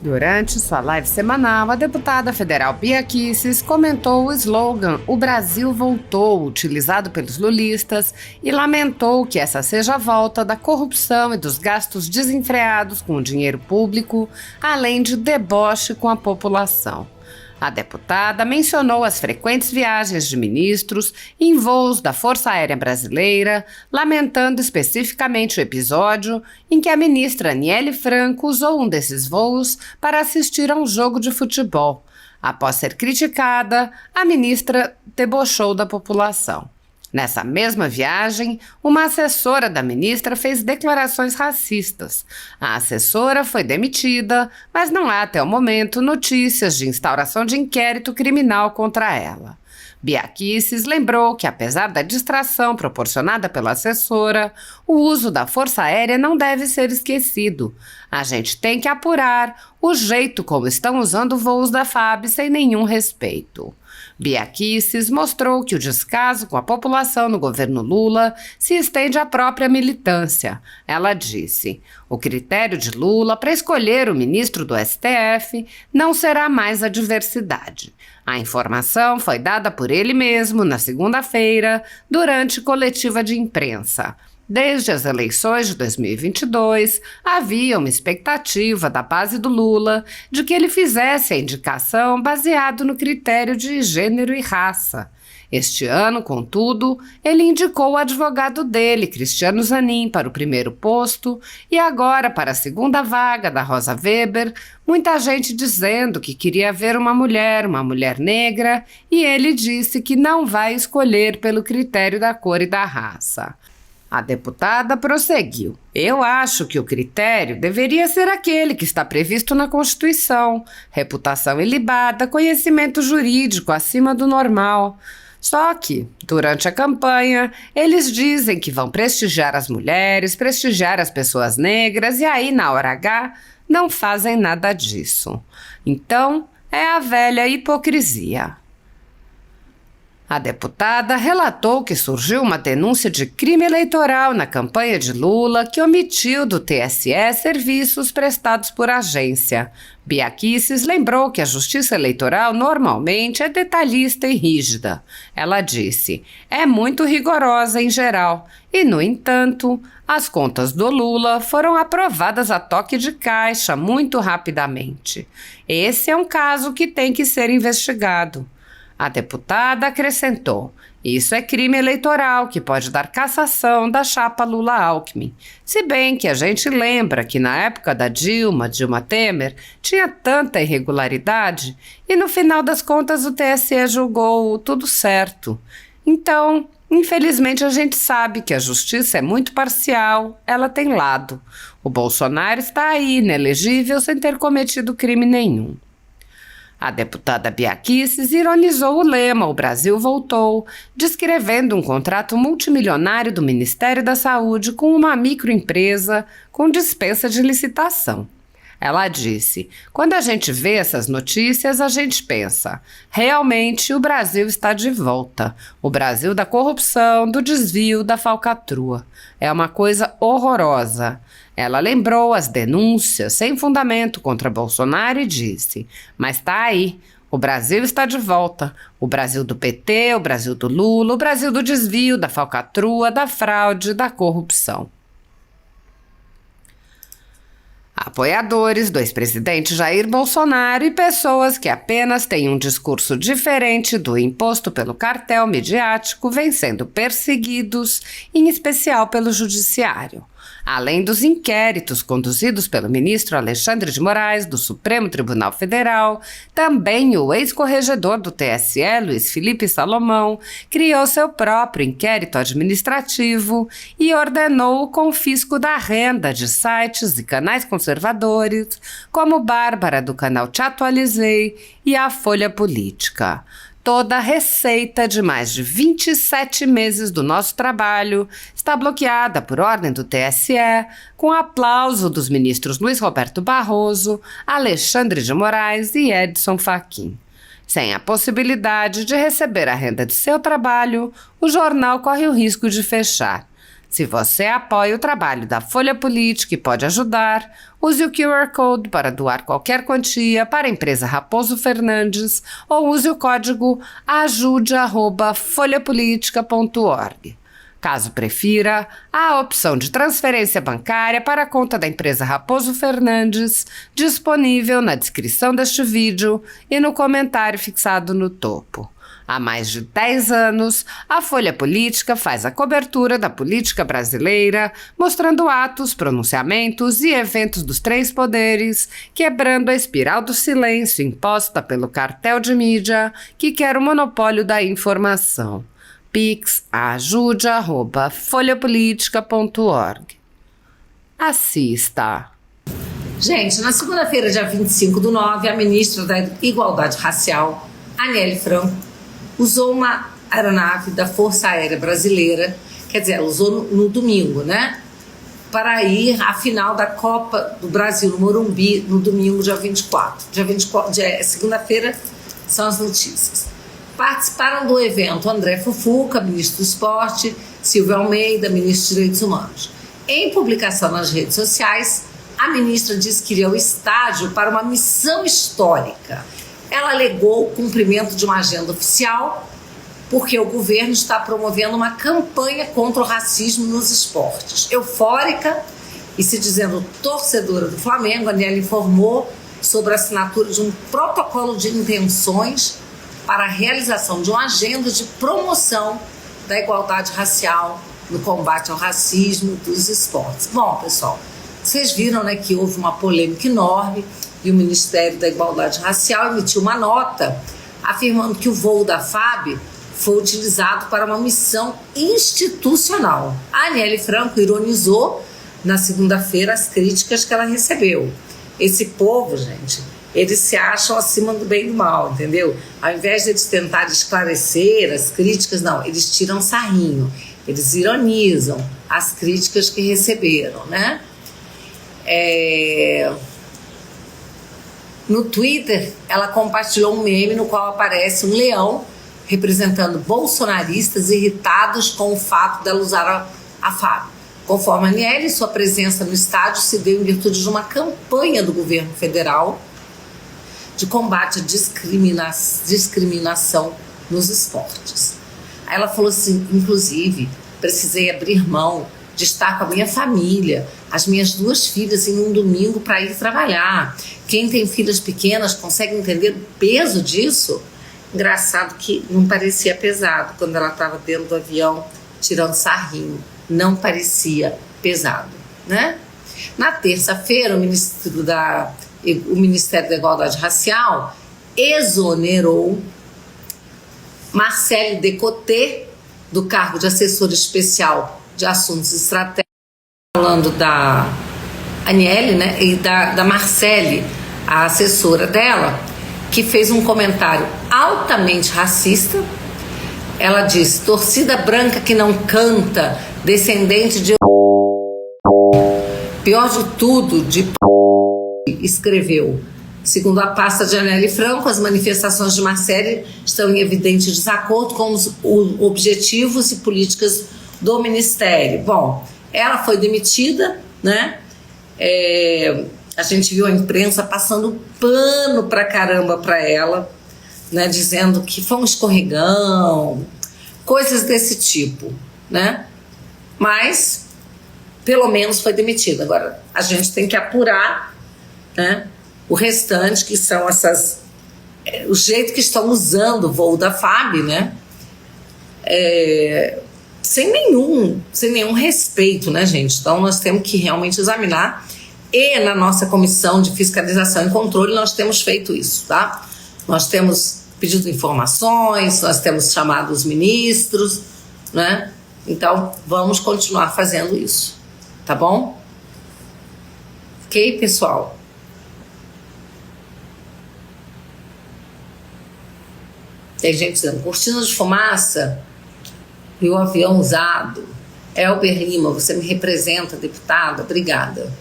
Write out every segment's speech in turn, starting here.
Durante sua live semanal, a deputada federal Bia Kicis comentou o slogan "O Brasil voltou", utilizado pelos lulistas, e lamentou que essa seja a volta da corrupção e dos gastos desenfreados com o dinheiro público, além de deboche com a população. A deputada mencionou as frequentes viagens de ministros em voos da Força Aérea Brasileira, lamentando especificamente o episódio em que a ministra Aniele Franco usou um desses voos para assistir a um jogo de futebol. Após ser criticada, a ministra debochou da população. Nessa mesma viagem, uma assessora da ministra fez declarações racistas. A assessora foi demitida, mas não há até o momento notícias de instauração de inquérito criminal contra ela. Bia Kicis lembrou que, apesar da distração proporcionada pela assessora, o uso da Força Aérea não deve ser esquecido. A gente tem que apurar o jeito como estão usando voos da FAB sem nenhum respeito. Bia Kicis mostrou que o descaso com a população no governo Lula se estende à própria militância. Ela disse: "O critério de Lula para escolher o ministro do STF não será mais a diversidade. A informação foi dada por ele mesmo na segunda-feira, durante coletiva de imprensa. Desde as eleições de 2022, havia uma expectativa da base do Lula de que ele fizesse a indicação baseado no critério de gênero e raça. Este ano, contudo, ele indicou o advogado dele, Cristiano Zanin, para o primeiro posto e agora para a segunda vaga da Rosa Weber, muita gente dizendo que queria ver uma mulher negra, e ele disse que não vai escolher pelo critério da cor e da raça." A deputada prosseguiu: "Eu acho que o critério deveria ser aquele que está previsto na Constituição: reputação ilibada, conhecimento jurídico acima do normal. Só que, durante a campanha, eles dizem que vão prestigiar as mulheres, prestigiar as pessoas negras, e aí, na hora H, não fazem nada disso. Então, é a velha hipocrisia." A deputada relatou que surgiu uma denúncia de crime eleitoral na campanha de Lula que omitiu do TSE serviços prestados por agência. Bia Kicis lembrou que a Justiça Eleitoral normalmente é detalhista e rígida. Ela disse: "É muito rigorosa em geral e, no entanto, as contas do Lula foram aprovadas a toque de caixa muito rapidamente. Esse é um caso que tem que ser investigado." A deputada acrescentou: "Isso é crime eleitoral que pode dar cassação da chapa Lula-Alckmin. Se bem que a gente lembra que na época da Dilma Temer, tinha tanta irregularidade e no final das contas o TSE julgou tudo certo. Então, infelizmente a gente sabe que a justiça é muito parcial, ela tem lado. O Bolsonaro está aí, inelegível, sem ter cometido crime nenhum." A deputada Bia Kicis ironizou o lema "O Brasil voltou", descrevendo um contrato multimilionário do Ministério da Saúde com uma microempresa com dispensa de licitação. Ela disse: "Quando a gente vê essas notícias, a gente pensa, realmente o Brasil está de volta. O Brasil da corrupção, do desvio, da falcatrua. É uma coisa horrorosa." Ela lembrou as denúncias sem fundamento contra Bolsonaro e disse: "Mas está aí. O Brasil está de volta. O Brasil do PT, o Brasil do Lula, o Brasil do desvio, da falcatrua, da fraude, da corrupção." Apoiadores do ex-presidente Jair Bolsonaro e pessoas que apenas têm um discurso diferente do imposto pelo cartel midiático vêm sendo perseguidos, em especial pelo judiciário. Além dos inquéritos conduzidos pelo ministro Alexandre de Moraes, do Supremo Tribunal Federal, também o ex-corregedor do TSE, Luiz Felipe Salomão, criou seu próprio inquérito administrativo e ordenou o confisco da renda de sites e canais conservadores, como Bárbara, do canal Te Atualizei, e a Folha Política. Toda a receita de mais de 27 meses do nosso trabalho está bloqueada por ordem do TSE, com aplauso dos ministros Luiz Roberto Barroso, Alexandre de Moraes e Edson Fachin. Sem a possibilidade de receber a renda de seu trabalho, o jornal corre o risco de fechar. Se você apoia o trabalho da Folha Política e pode ajudar, use o QR Code para doar qualquer quantia para a empresa Raposo Fernandes ou use o código ajude@folhapolitica.org. Caso prefira, há a opção de transferência bancária para a conta da empresa Raposo Fernandes, disponível na descrição deste vídeo e no comentário fixado no topo. Há mais de 10 anos, a Folha Política faz a cobertura da política brasileira, mostrando atos, pronunciamentos e eventos dos três poderes, quebrando a espiral do silêncio imposta pelo cartel de mídia que quer o monopólio da informação. Pix ajude@folhapolitica.org. Assista. Gente, na segunda-feira, dia 25/9, a ministra da Igualdade Racial, Aniele Franco, usou uma aeronave da Força Aérea Brasileira, quer dizer, ela usou no domingo, né? Para ir à final da Copa do Brasil, no Morumbi, no domingo, dia 24. Segunda-feira, são as notícias. Participaram do evento André Fufuca, ministro do Esporte, Silvio Almeida, ministro dos Direitos Humanos. Em publicação nas redes sociais, a ministra disse que iria ao estádio para uma missão histórica. Ela alegou o cumprimento de uma agenda oficial porque o governo está promovendo uma campanha contra o racismo nos esportes. Eufórica e se dizendo torcedora do Flamengo, a Aniele informou sobre a assinatura de um protocolo de intenções para a realização de uma agenda de promoção da igualdade racial no combate ao racismo dos esportes. Bom, pessoal, vocês viram, né, que houve uma polêmica enorme e o Ministério da Igualdade Racial emitiu uma nota afirmando que o voo da FAB foi utilizado para uma missão institucional. A Aniele Franco ironizou na segunda-feira as críticas que ela recebeu. Esse povo, gente, eles se acham acima do bem e do mal, entendeu? Ao invés de eles tentarem esclarecer as críticas, não, eles tiram sarrinho, eles ironizam as críticas que receberam, né? No Twitter, ela compartilhou um meme no qual aparece um leão representando bolsonaristas irritados com o fato dela usar a FAB. Conforme a Aniele, sua presença no estádio se deu em virtude de uma campanha do governo federal de combate à discriminação nos esportes. Aí ela falou assim, inclusive, precisei abrir mão de estar com a minha família, as minhas 2 filhas em um domingo para ir trabalhar. Quem tem filhas pequenas consegue entender o peso disso? Engraçado que não parecia pesado quando ela estava dentro do avião tirando sarrinho. Não parecia pesado, né? Na terça-feira, o Ministério da Igualdade Racial exonerou Marcele Decoté do cargo de assessora especial de assuntos estratégicos, falando da Aniele, né, e da Marcele, a assessora dela, que fez um comentário altamente racista. Ela disse: torcida branca que não canta, descendente de... Pior de tudo, escreveu. Segundo a pasta de Aniele Franco, as manifestações de Marcele estão em evidente desacordo com os objetivos e políticas do Ministério. Bom, ela foi demitida, né? A gente viu a imprensa passando pano pra caramba pra ela, né? Dizendo que foi um escorregão, coisas desse tipo, né? Mas, pelo menos foi demitida. Agora, a gente tem que apurar, né, o restante, que são o jeito que estão usando o voo da FAB, né? Sem nenhum respeito, né, gente? Então nós temos que realmente examinar, e na nossa comissão de fiscalização e controle nós temos feito isso, tá? Nós temos pedido informações, nós temos chamado os ministros, né? Então vamos continuar fazendo isso, tá bom? Ok, pessoal? Tem gente dizendo, cortina de fumaça e o avião usado. Elber Lima, você me representa, deputada, obrigada.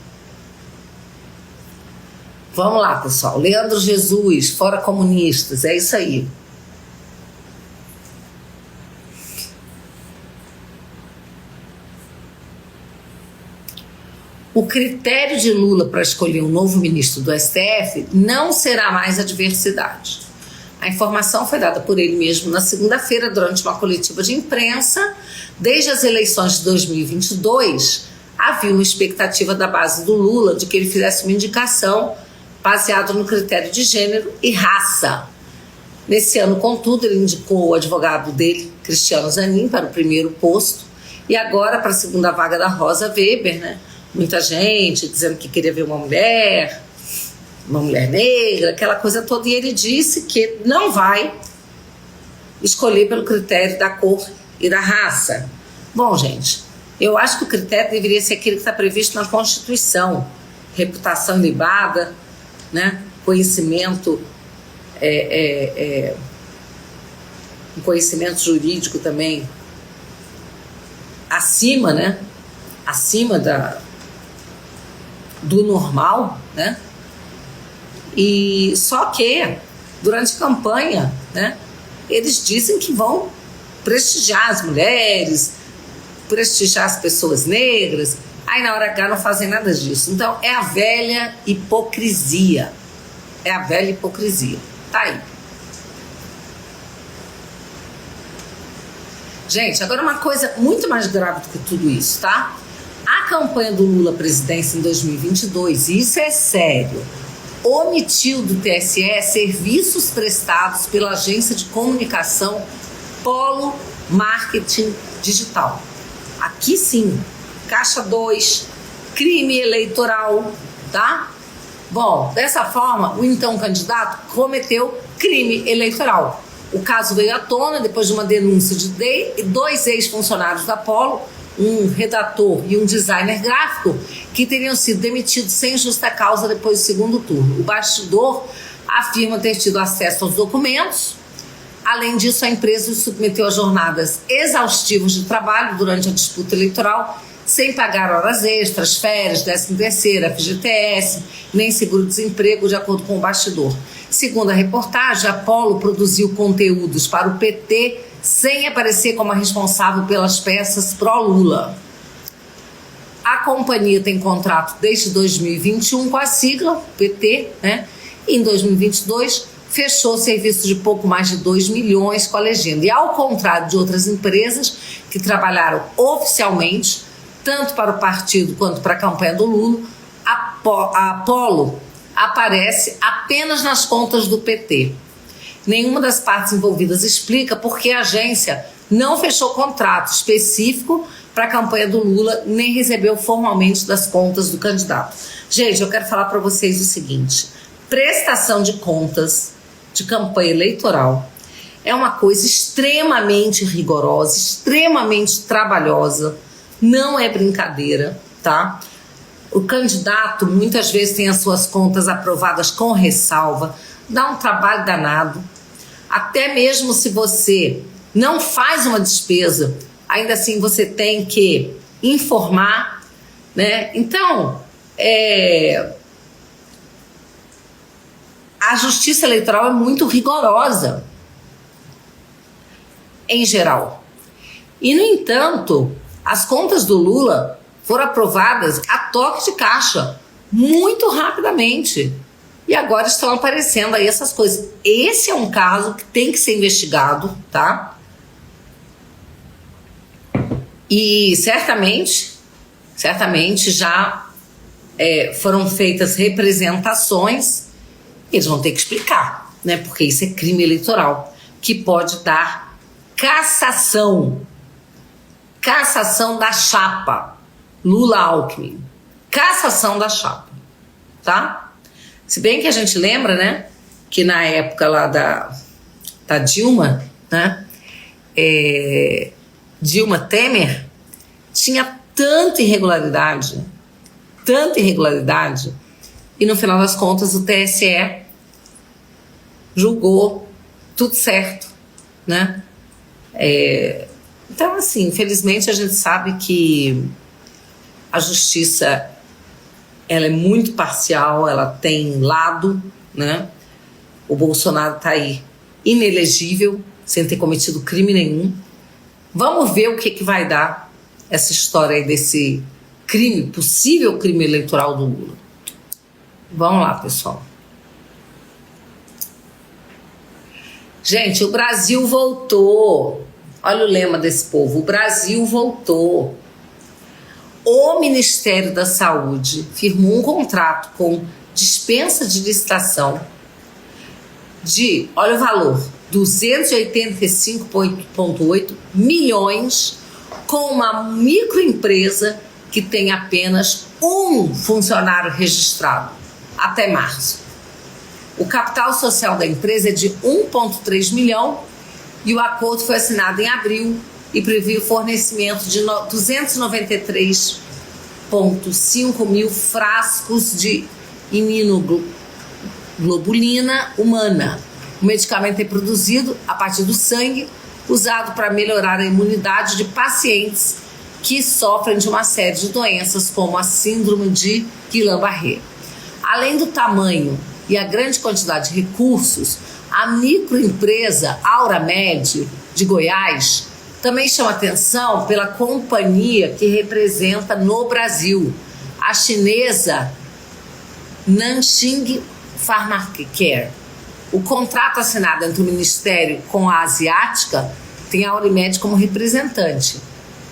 Vamos lá, pessoal. Leandro Jesus, fora comunistas, é isso aí. o critério de Lula para escolher um novo ministro do STF não será mais a diversidade. A informação foi dada por ele mesmo na segunda-feira, durante uma coletiva de imprensa. Desde as eleições de 2022, havia uma expectativa da base do Lula de que ele fizesse uma indicação baseada no critério de gênero e raça. Nesse ano, contudo, ele indicou o advogado dele, Cristiano Zanin, para o primeiro posto, e agora para a segunda vaga da Rosa Weber, né? Muita gente dizendo que queria ver uma mulher negra, aquela coisa toda, e ele disse que não vai escolher pelo critério da cor e da raça. Bom, gente, eu acho que o critério deveria ser aquele que está previsto na Constituição: reputação ilibada, né? Conhecimento, conhecimento jurídico também acima, né? Acima do normal, né? E só que durante a campanha, né, eles dizem que vão prestigiar as mulheres, prestigiar as pessoas negras, aí na hora H não fazem nada disso. Então é a velha hipocrisia. É a velha hipocrisia. Tá aí. Gente, agora uma coisa muito mais grave do que tudo isso, tá? A campanha do Lula à presidência em 2022, e isso é sério, omitiu do TSE serviços prestados pela agência de comunicação Polo Marketing Digital. Aqui sim, Caixa 2, crime eleitoral, tá? Bom, dessa forma, o então candidato cometeu crime eleitoral. O caso veio à tona depois de uma denúncia de 2 ex-funcionários da Polo, um redator e um designer gráfico, que teriam sido demitidos sem justa causa depois do segundo turno. O bastidor afirma ter tido acesso aos documentos. Além disso, a empresa os submeteu a jornadas exaustivas de trabalho durante a disputa eleitoral, sem pagar horas extras, férias, 13º, FGTS, nem seguro-desemprego, de acordo com o bastidor. Segundo a reportagem, a Polo produziu conteúdos para o PT sem aparecer como a responsável pelas peças pró-Lula. A companhia tem contrato desde 2021 com a sigla PT, né? E em 2022 fechou serviço de pouco mais de 2 milhões com a legenda. E ao contrário de outras empresas que trabalharam oficialmente, tanto para o partido quanto para a campanha do Lula, a Polo aparece apenas nas contas do PT. Nenhuma das partes envolvidas explica por que a agência não fechou contrato específico para a campanha do Lula, nem recebeu formalmente das contas do candidato. Gente, eu quero falar para vocês o seguinte: prestação de contas de campanha eleitoral é uma coisa extremamente rigorosa, extremamente trabalhosa, não é brincadeira, tá? O candidato muitas vezes tem as suas contas aprovadas com ressalva, dá um trabalho danado. Até mesmo se você não faz uma despesa, ainda assim você tem que informar, né? Então, a justiça eleitoral é muito rigorosa, em geral. E, no entanto, as contas do Lula foram aprovadas a toque de caixa, muito rapidamente. E agora estão aparecendo aí essas coisas. Esse é um caso que tem que ser investigado, tá? E certamente já foram feitas representações. Eles vão ter que explicar, né? Porque isso é crime eleitoral, que pode dar cassação da chapa Lula-Alckmin, cassação da chapa, tá? Se bem que a gente lembra, né, que na época lá da Dilma, né, Dilma Temer, tinha tanta irregularidade, e no final das contas o TSE julgou tudo certo, né? Então, assim, infelizmente a gente sabe que a justiça, ela é muito parcial, ela tem lado, né? O Bolsonaro tá aí inelegível, sem ter cometido crime nenhum. Vamos ver o que vai dar essa história aí desse possível crime eleitoral do Lula. Vamos lá, pessoal. Gente, o Brasil voltou. Olha o lema desse povo: o Brasil voltou. O Ministério da Saúde firmou um contrato com dispensa de licitação de, olha o valor, 285,8 milhões com uma microempresa que tem apenas um funcionário registrado até março. O capital social da empresa é de 1,3 milhão e o acordo foi assinado em abril e previa o fornecimento de 293,5 mil frascos de imunoglobulina humana. O medicamento é produzido a partir do sangue, usado para melhorar a imunidade de pacientes que sofrem de uma série de doenças, como a síndrome de Guillain-Barré. Além do tamanho e a grande quantidade de recursos, a microempresa Auramed de Goiás também chama atenção pela companhia que representa no Brasil, a chinesa Nanxing Pharmacare. O contrato assinado entre o Ministério com a asiática tem a Auramed como representante.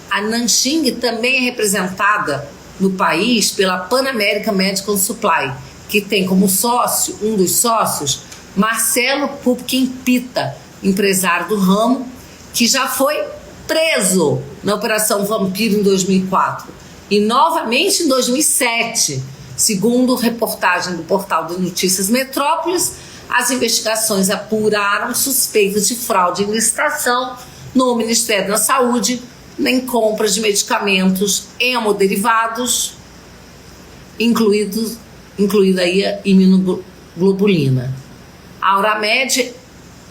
A Nanxing também é representada no país pela Pan American Medical Supply, que tem como sócio, um dos sócios, Marcelo Pupkin Pita, empresário do ramo, que já foi preso na Operação Vampiro em 2004 e novamente em 2007. Segundo reportagem do portal de notícias Metrópolis, as investigações apuraram suspeitas de fraude em licitação no Ministério da Saúde em compras de medicamentos hemoderivados, incluída aí a imunoglobulina. A Auramed,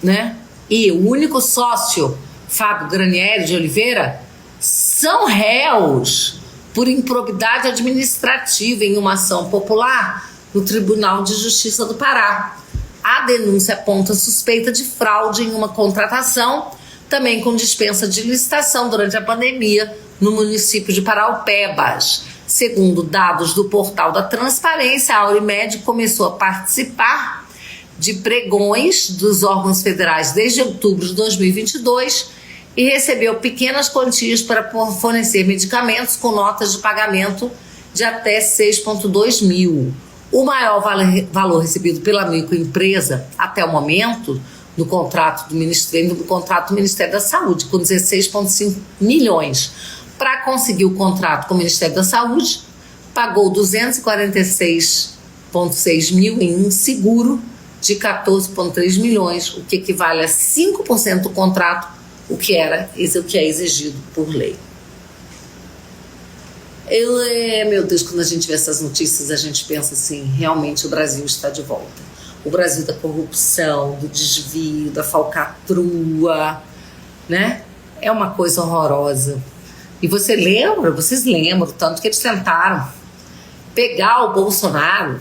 né, e o único sócio, Fábio Granieri de Oliveira, são réus por improbidade administrativa em uma ação popular no Tribunal de Justiça do Pará. A denúncia aponta suspeita de fraude em uma contratação, também com dispensa de licitação durante a pandemia no município de Paraupebas. Segundo dados do portal da Transparência, a Auramed começou a participar de pregões dos órgãos federais desde outubro de 2022 e recebeu pequenas quantias para fornecer medicamentos com notas de pagamento de até 6,2 mil. O maior valor recebido pela microempresa até o momento do contrato do Ministério da Saúde, com 16,5 milhões. Para conseguir o contrato com o Ministério da Saúde, pagou 246,6 mil em um seguro de 14,3 milhões, o que equivale a 5% do contrato, o que é exigido por lei. Meu Deus, quando a gente vê essas notícias, a gente pensa assim, realmente o Brasil está de volta. O Brasil da corrupção, do desvio, da falcatrua, né? É uma coisa horrorosa. E vocês lembram, tanto que eles tentaram pegar o Bolsonaro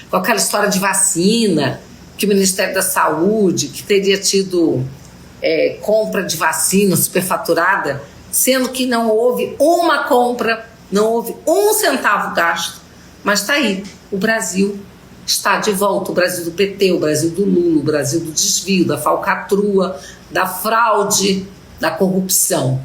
com aquela história de vacina, que o Ministério da Saúde, que teria tido compra de vacina superfaturada, sendo que não houve uma compra, não houve um centavo gasto. Mas está aí, o Brasil está de volta, o Brasil do PT, o Brasil do Lula, o Brasil do desvio, da falcatrua, da fraude, da corrupção.